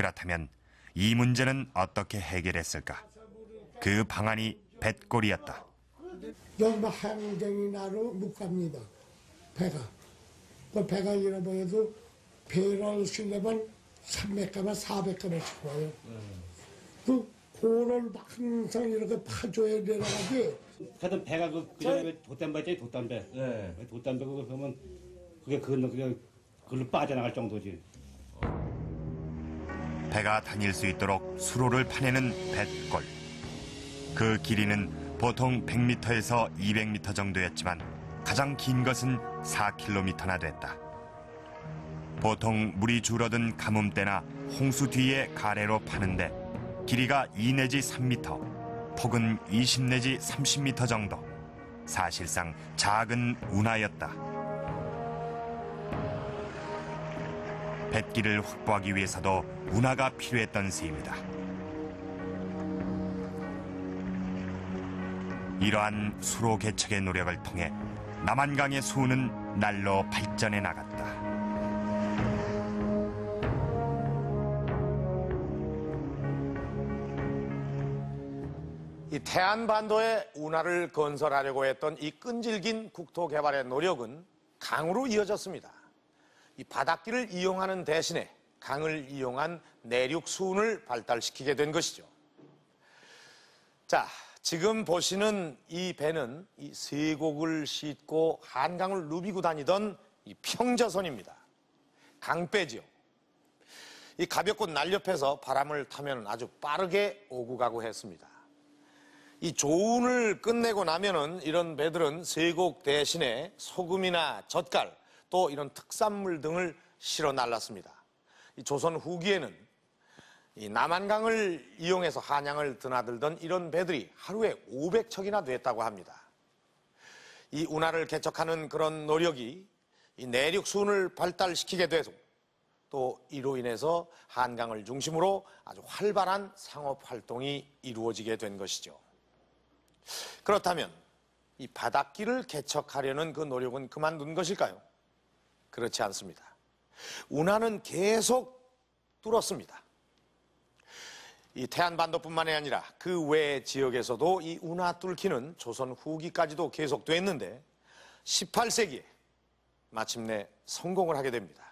그렇다면 이 문제는 어떻게 해결했을까? 그 방안이 뱃골이었다. 여기 항쟁이 나로 못 갑니다. 배가. 그 배가 잃어버려도 배를 쓰려면 300가마, 400가마씩 와요. 그거를 항상 이렇게 파줘야 되나가지. 하여튼 배가 그 전에 돛담배 있잖아요, 돛담배. 네. 돛담배 그거 그러면 그게 그걸로 빠져나갈 정도지. 배가 다닐 수 있도록 수로를 파내는 뱃골. 그 길이는 보통 100m에서 200m 정도였지만 가장 긴 것은 4km나 됐다. 보통 물이 줄어든 가뭄때나 홍수 뒤에 가래로 파는데 길이가 2 내지 3m, 폭은 20 내지 30m 정도. 사실상 작은 운하였다. 뱃길을 확보하기 위해서도 운하가 필요했던 셈이다. 이러한 수로 개척의 노력을 통해 남한강의 수는 날로 발전해 나갔다. 이 태안반도에 운하를 건설하려고 했던 이 끈질긴 국토 개발의 노력은 강으로 이어졌습니다. 이 바닷길을 이용하는 대신에 강을 이용한 내륙 수운을 발달시키게 된 것이죠. 자, 지금 보시는 이 배는 이 쇠곡을 싣고 한강을 누비고 다니던 이 평저선입니다. 강배지요. 이 가볍고 날렵해서 바람을 타면 아주 빠르게 오고 가고 했습니다. 이 조운을 끝내고 나면은 이런 배들은 쇠곡 대신에 소금이나 젓갈 또 이런 특산물 등을 실어 날랐습니다. 이 조선 후기에는 이 남한강을 이용해서 한양을 드나들던 이런 배들이 하루에 500척이나 됐다고 합니다. 이 운하를 개척하는 그런 노력이 이 내륙 수운을 발달시키게 되고 또 이로 인해서 한강을 중심으로 아주 활발한 상업 활동이 이루어지게 된 것이죠. 그렇다면 이 바닷길을 개척하려는 그 노력은 그만둔 것일까요? 그렇지 않습니다. 운하는 계속 뚫었습니다. 이 태안반도뿐만이 아니라 그 외 지역에서도 이 운하 뚫기는 조선 후기까지도 계속됐는데 18세기에 마침내 성공을 하게 됩니다.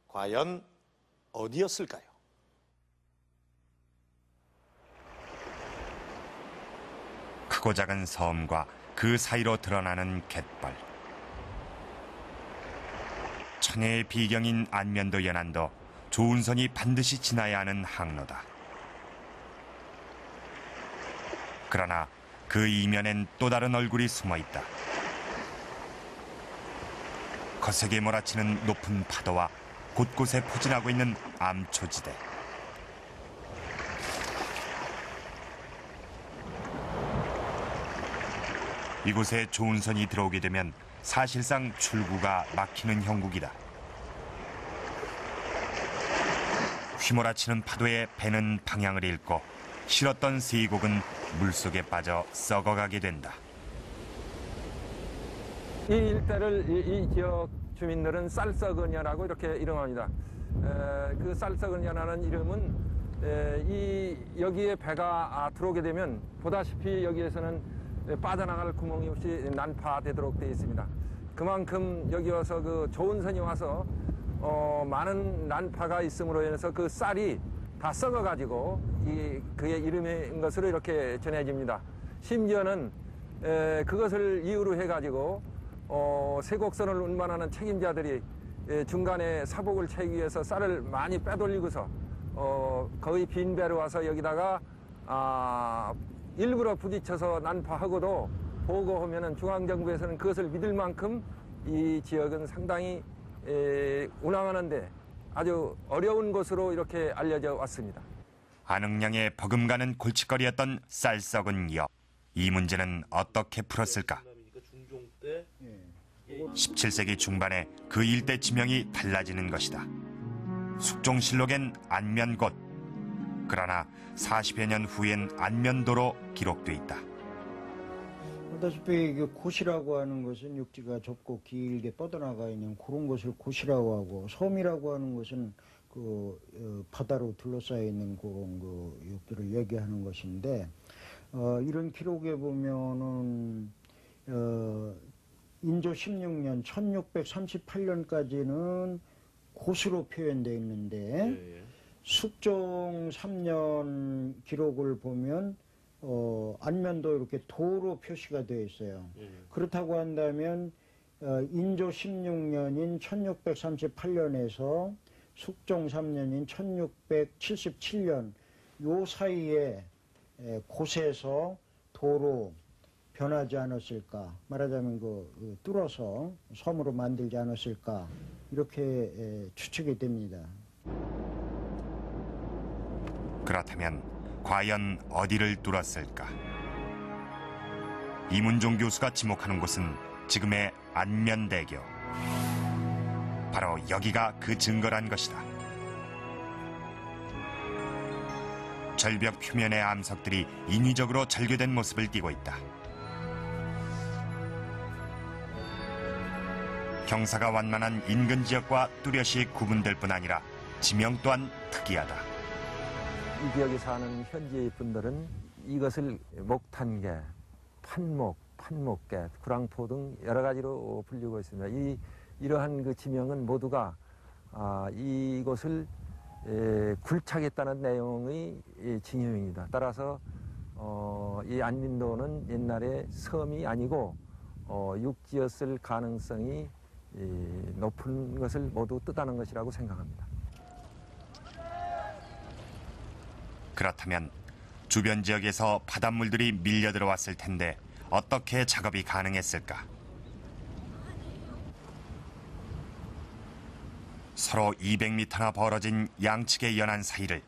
과연 어디였을까요? 크고 작은 섬과 그 사이로 드러나는 갯벌. 천혜의 비경인 안면도 연안도 조운선이 반드시 지나야 하는 항로다. 그러나 그 이면엔 또 다른 얼굴이 숨어 있다. 거세게 몰아치는 높은 파도와 곳곳에 포진하고 있는 암초지대. 이곳에 조운선이 들어오게 되면 사실상 출구가 막히는 형국이다. 휘몰아치는 파도에 배는 방향을 잃고 실었던 쇠곡은 물속에 빠져 썩어가게 된다. 이 일대를 이 지역 주민들은 쌀썩은여라고 이렇게 이름합니다. 그 쌀썩은여라는 이름은 여기에 배가 들어오게 되면 보다시피 여기에서는 빠져나갈 구멍이 없이 난파되도록 되어 있습니다. 그만큼 여기 와서 그 조운선이 와서 많은 난파가 있음으로 인해서 그 쌀이 다 썩어가지고 그의 이름인 것으로 이렇게 전해집니다. 심지어는 그것을 이유로 해가지고 세곡선을 운반하는 책임자들이 중간에 사복을 채우기 위해서 쌀을 많이 빼돌리고서 거의 빈 배로 와서 여기다가 일부러 부딪혀서 난파하고도 보고하면은 중앙정부에서는 그것을 믿을 만큼 이 지역은 상당히 운항하는데 아주 어려운 곳으로 이렇게 알려져 왔습니다. 안흥량에 버금가는 골칫거리였던 쌀 썩은 역. 이 문제는 어떻게 풀었을까? 17세기 중반에 그 일대 지명이 달라지는 것이다. 숙종실록엔 안면곶. 그러나 40여 년 후엔 안면도로 기록돼 있다. 보다시피 곶이라고 하는 것은 육지가 좁고 길게 뻗어나가 있는 그런 것을 곶이라고 하고 섬이라고 하는 것은 바다로 둘러싸여 있는 그런 것들을 얘기하는 것인데, 이런 기록에 보면은 인조 16년 1638년까지는 고수로 표현되어 있는데 숙종 3년 기록을 보면 안면도 이렇게 도로 표시가 되어 있어요. 그렇다고 한다면 인조 16년인 1638년에서 숙종 3년인 1677년 요 사이에 곳에서 도로 변하지 않았을까, 말하자면 뚫어서 섬으로 만들지 않았을까, 이렇게 추측이 됩니다. 그렇다면 과연 어디를 뚫었을까? 이문종 교수가 지목하는 곳은 지금의 안면대교. 바로 여기가 그 증거란 것이다. 절벽 표면의 암석들이 인위적으로 절교된 모습을 띠고 있다. 경사가 완만한 인근 지역과 뚜렷이 구분될 뿐 아니라 지명 또한 특이하다. 이 지역에 사는 현지의 분들은 이것을 목탄개, 판목개, 구랑포 등 여러 가지로 불리고 있습니다. 이러한 그 지명은 모두가 이곳을 굴착했다는 내용의 징표입니다. 따라서 이 안민도는 옛날에 섬이 아니고 육지였을 가능성이 높은 것을 모두 뜻하는 것이라고 생각합니다. 그렇다면 주변 지역에서 바닷물들이 밀려 들어왔을 텐데 어떻게 작업이 가능했을까? 서로 200m나 벌어진 양측의 연안 사이를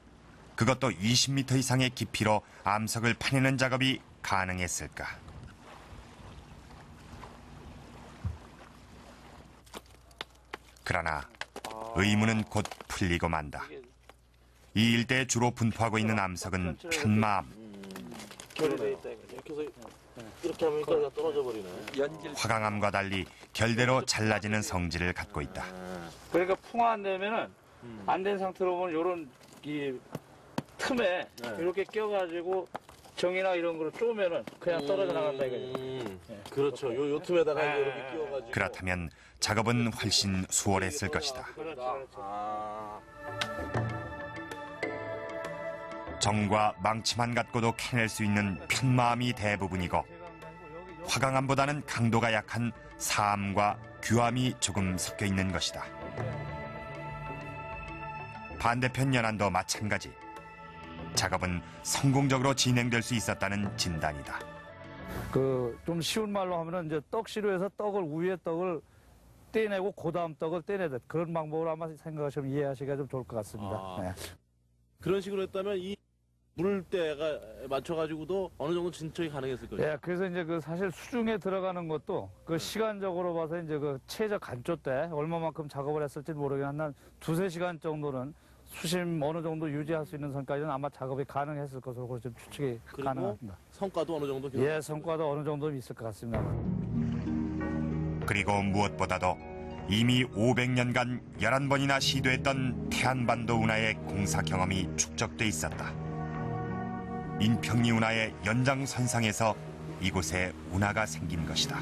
그것도 20m 이상의 깊이로 암석을 파내는 작업이 가능했을까? 그러나 의문은 곧 풀리고 만다. 이 일대에 주로 분포하고 있는 암석은 편마암. 결이 있다 이거죠. 이렇게 하니까 떨어져 버리네. 화강암과 달리 결대로 잘라지는 성질을 갖고 있다. 그러니까 풍화 안 되면은 안 된 상태로 보면 요런 이 틈에 이렇게 껴가지고 정이나 이런 거를 쪼면은 그냥 떨어져 나간다 이거죠. 그렇죠. 요 틈에다가 이렇게 끼워가지고. 그렇다면 작업은 훨씬 수월했을 것이다. 정과 망치만 갖고도 캐낼 수 있는 편마암이 대부분이고 화강암보다는 강도가 약한 사암과 규암이 조금 섞여 있는 것이다. 반대편 연안도 마찬가지. 작업은 성공적으로 진행될 수 있었다는 진단이다. 좀 쉬운 말로 하면은 이제 떡시루에서 위에 떡을 떼내고 그 다음 떡을 떼내듯 그런 방법을 아마 생각하시면 이해하시기가 좀 좋을 것 같습니다. 네. 그런 식으로 했다면 이 물때가 맞춰가지고도 어느 정도 진척이 가능했을 거예요. 예, 그래서 이제 사실 수중에 들어가는 것도 시간적으로 봐서 이제 최저 간조 때 얼마만큼 작업을 했을지 모르겠는데 한 2-3시간 정도는 수심 어느 정도 유지할 수 있는 선까지는 아마 작업이 가능했을 것으로 좀 추측이 가능합니다. 성과도 어느 정도 예, 성과도 어느 정도 있을 것 같습니다. 그리고 무엇보다도 이미 500년간 11번이나 시도했던 태안반도 운하의 공사 경험이 축적돼 있었다. 인평리 운하의 연장선상에서 이곳에 운하가 생긴 것이다.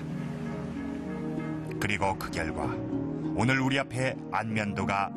그리고 그 결과 오늘 우리 앞에 안면도가